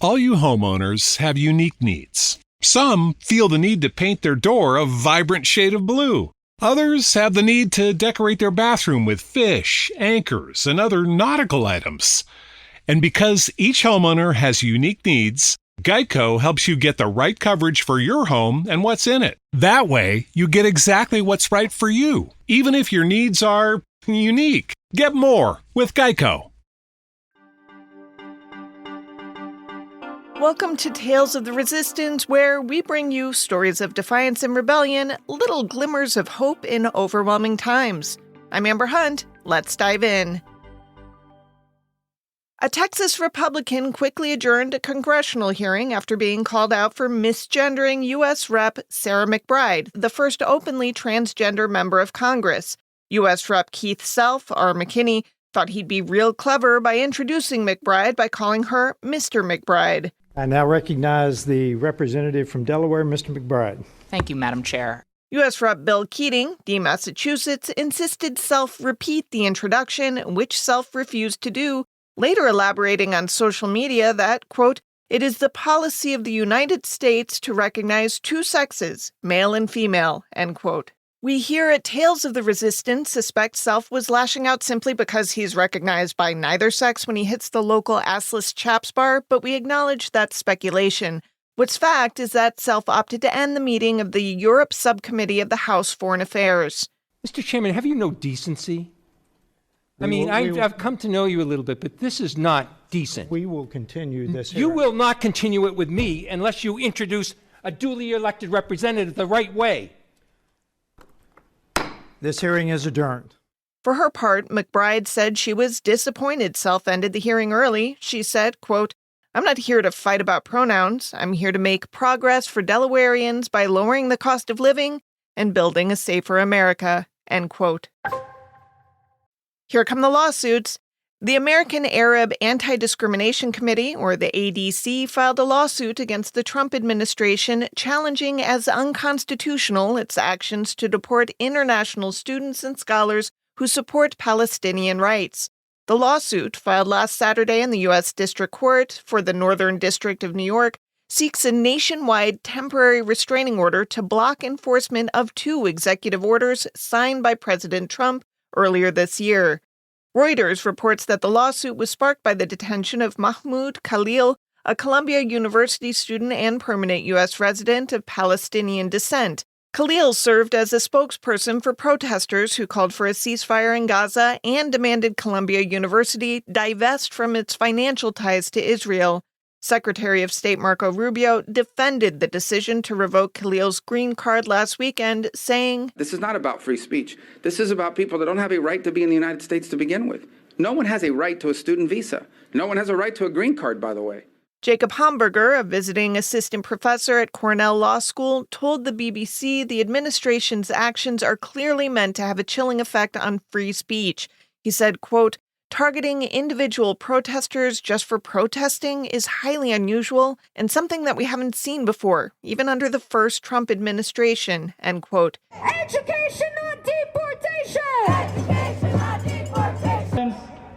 All you homeowners have unique needs. Some feel the need to paint their door a vibrant shade of blue. Others have the need to decorate their bathroom with fish, anchors, and other nautical items. And because each homeowner has unique needs, Geico helps you get the right coverage for your home and what's in it. That way, you get exactly what's right for you, even if your needs are unique. Get more with Geico. Welcome to Tales of the Resistance, where we bring you stories of defiance and rebellion, little glimmers of hope in overwhelming times. I'm Amber Hunt. Let's dive in. A Texas Republican quickly adjourned a congressional hearing after being called out for misgendering U.S. Rep. Sarah McBride, the first openly transgender member of Congress. U.S. Rep. Keith Self, R. McKinney, thought he'd be real clever by introducing McBride by calling her Mr. McBride. I now recognize the representative from Delaware, Mr. McBride. Thank you, Madam Chair. U.S. Rep. Bill Keating, D. Massachusetts, insisted Self repeat the introduction, which Self refused to do, later elaborating on social media that, quote, "It is the policy of the United States to recognize two sexes, male and female," end quote. We here at Tales of the Resistance suspect Self was lashing out simply because he's recognized by neither sex when he hits the local assless chaps bar, but we acknowledge that's speculation. What's fact is that Self opted to end the meeting of the Europe Subcommittee of the House Foreign Affairs. Mr. Chairman, have you no decency? I've come to know you a little bit, but this is not decent. We will continue this You hearing. will not continue it with me unless you introduce a duly elected representative the right way. This hearing is adjourned. For her part, McBride said she was disappointed Self ended the hearing early. She said, quote, "I'm not here to fight about pronouns. I'm here to make progress for Delawareans by lowering the cost of living and building a safer America," end quote. Here come the lawsuits. The American Arab Anti-Discrimination Committee, or the ADC, filed a lawsuit against the Trump administration challenging as unconstitutional its actions to deport international students and scholars who support Palestinian rights. The lawsuit, filed last Saturday in the U.S. District Court for the Northern District of New York, seeks a nationwide temporary restraining order to block enforcement of two executive orders signed by President Trump earlier this year. Reuters reports that the lawsuit was sparked by the detention of Mahmoud Khalil, a Columbia University student and permanent U.S. resident of Palestinian descent. Khalil served as a spokesperson for protesters who called for a ceasefire in Gaza and demanded Columbia University divest from its financial ties to Israel. Secretary of State Marco Rubio defended the decision to revoke Khalil's green card last weekend, saying, "This is not about free speech. This is about people that don't have a right to be in the United States to begin with. No one has a right to a student visa. No one has a right to a green card, by the way." Jacob Hamburger, a visiting assistant professor at Cornell Law School, told the BBC the administration's actions are clearly meant to have a chilling effect on free speech. He said, quote, "Targeting individual protesters just for protesting is highly unusual and something that we haven't seen before, even under the first Trump administration," end quote. Education, not deportation! Education, not deportation!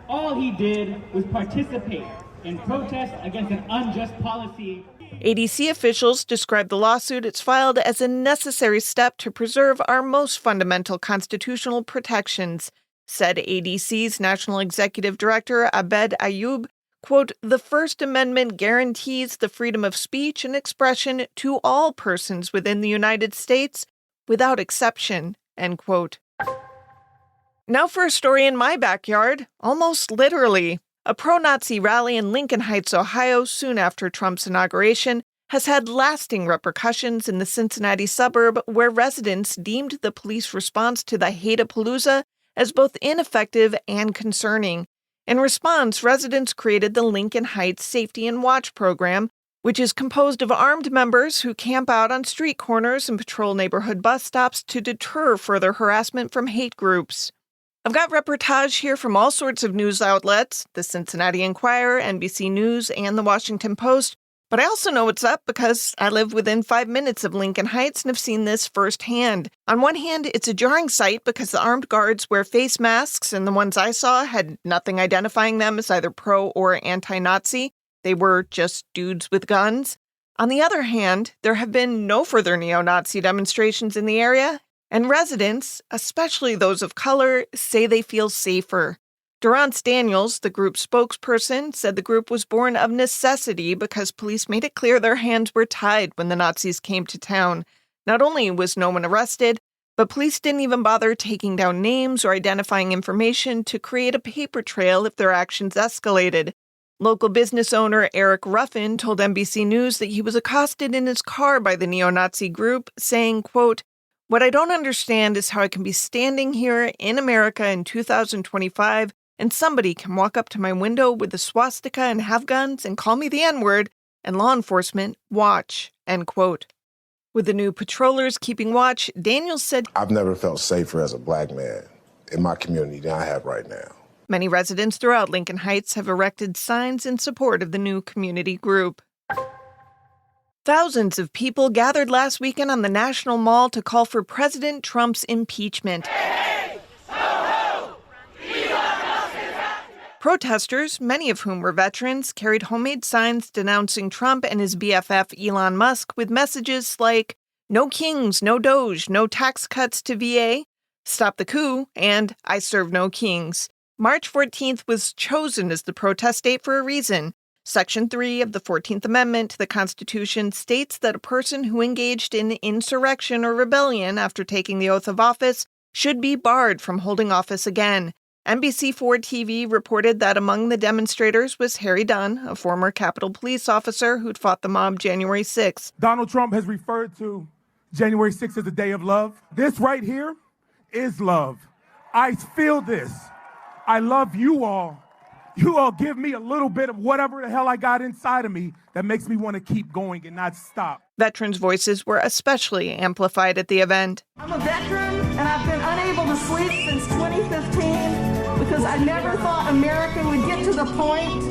All he did was participate in protest against an unjust policy. ADC officials described the lawsuit it's filed as a necessary step to preserve our most fundamental constitutional protections. Said ADC's National Executive Director Abed Ayoub, quote, "The First Amendment guarantees the freedom of speech and expression to all persons within the United States without exception," end quote. Now for a story in my backyard, almost literally. A pro-Nazi rally in Lincoln Heights, Ohio, soon after Trump's inauguration, has had lasting repercussions in the Cincinnati suburb where residents deemed the police response to the Hate-a-Palooza as both ineffective and concerning. In response, residents created the Lincoln Heights Safety and Watch program, which is composed of armed members who camp out on street corners and patrol neighborhood bus stops to deter further harassment from hate groups. I've got reportage here from all sorts of news outlets, the Cincinnati Enquirer, NBC News, and the Washington Post, but I also know what's up because I live within 5 minutes of Lincoln Heights and have seen this firsthand. On one hand, it's a jarring sight because the armed guards wear face masks, and the ones I saw had nothing identifying them as either pro or anti-Nazi. They were just dudes with guns. On the other hand, there have been no further neo-Nazi demonstrations in the area, and residents, especially those of color, say they feel safer. Durance Daniels, the group's spokesperson, said the group was born of necessity because police made it clear their hands were tied when the Nazis came to town. Not only was no one arrested, but police didn't even bother taking down names or identifying information to create a paper trail if their actions escalated. Local business owner Eric Ruffin told NBC News that he was accosted in his car by the neo-Nazi group, saying, quote, "What I don't understand is how I can be standing here in America in 2025 and somebody can walk up to my window with a swastika and have guns and call me the N-word, and law enforcement watch," end quote. With the new patrollers keeping watch, Daniels said, "I've never felt safer as a black man in my community than I have right now." Many residents throughout Lincoln Heights have erected signs in support of the new community group. Thousands of people gathered last weekend on the National Mall to call for President Trump's impeachment. Protesters, many of whom were veterans, carried homemade signs denouncing Trump and his BFF Elon Musk with messages like, "No kings, no Doge, no tax cuts to VA, stop the coup," and "I serve no kings." March 14th was chosen as the protest date for a reason. Section 3 of the 14th Amendment to the Constitution states that a person who engaged in insurrection or rebellion after taking the oath of office should be barred from holding office again. NBC4 TV reported that among the demonstrators was Harry Dunn, a former Capitol Police officer who'd fought the mob January 6th. Donald Trump has referred to January 6th as a day of love. This right here is love. I feel this. I love you all. You all give me a little bit of whatever the hell I got inside of me that makes me want to keep going and not stop. Veterans' voices were especially amplified at the event. I'm a veteran, and I've been unable to sleep since 2015 because I never thought America would get to the point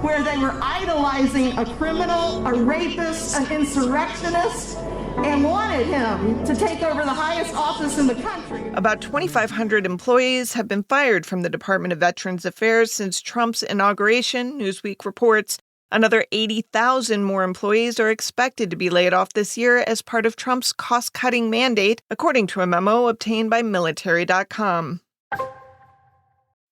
where they were idolizing a criminal, a rapist, an insurrectionist, and wanted him to take over the highest office in the country. About 2,500 employees have been fired from the Department of Veterans Affairs since Trump's inauguration, Newsweek reports. Another 80,000 more employees are expected to be laid off this year as part of Trump's cost-cutting mandate, according to a memo obtained by Military.com.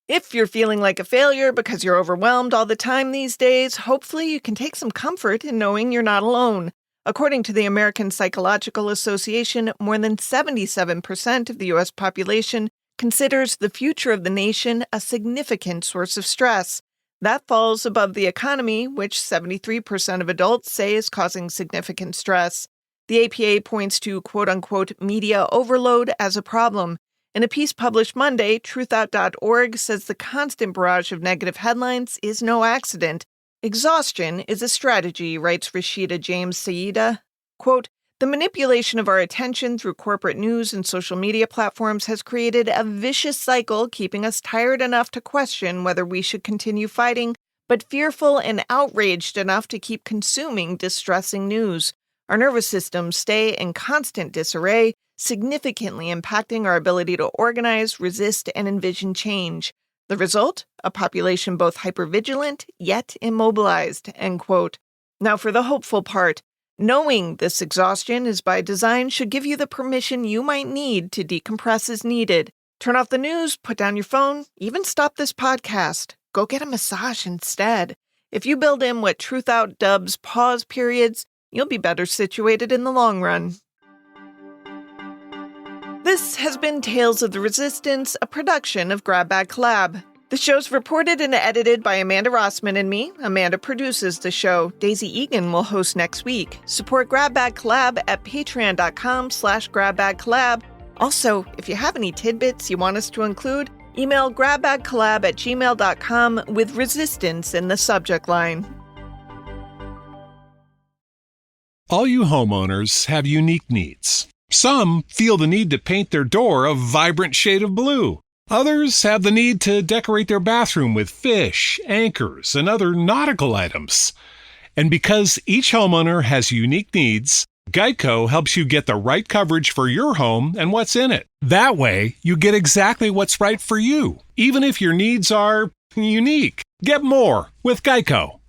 If you're feeling like a failure because you're overwhelmed all the time these days, hopefully you can take some comfort in knowing you're not alone. According to the American Psychological Association, more than 77% of the U.S. population considers the future of the nation a significant source of stress. That falls above the economy, which 73% of adults say is causing significant stress. The APA points to quote-unquote media overload as a problem. In a piece published Monday, truthout.org says the constant barrage of negative headlines is no accident. Exhaustion is a strategy, writes Rashida James Saida. Quote, "The manipulation of our attention through corporate news and social media platforms has created a vicious cycle, keeping us tired enough to question whether we should continue fighting, but fearful and outraged enough to keep consuming distressing news. Our nervous systems stay in constant disarray, significantly impacting our ability to organize, resist, and envision change. The result? A population both hypervigilant yet immobilized," end quote. Now for the hopeful part. Knowing this exhaustion is by design should give you the permission you might need to decompress as needed. Turn off the news, put down your phone, even stop this podcast. Go get a massage instead. If you build in what Truth Out dubs pause periods, you'll be better situated in the long run. This has been Tales of the Resistance, a production of Grab Bag Collab. The show's reported and edited by Amanda Rossman and me. Amanda produces the show. Daisy Egan will host next week. Support Grab Bag Collab at patreon.com/grabbagcollab. Also, if you have any tidbits you want us to include, email grabbagcollab@gmail.com with resistance in the subject line. All you homeowners have unique needs. Some feel the need to paint their door a vibrant shade of blue. Others have the need to decorate their bathroom with fish, anchors, and other nautical items. And because each homeowner has unique needs, Geico helps you get the right coverage for your home and what's in it. That way, you get exactly what's right for you, even if your needs are unique. Get more with Geico.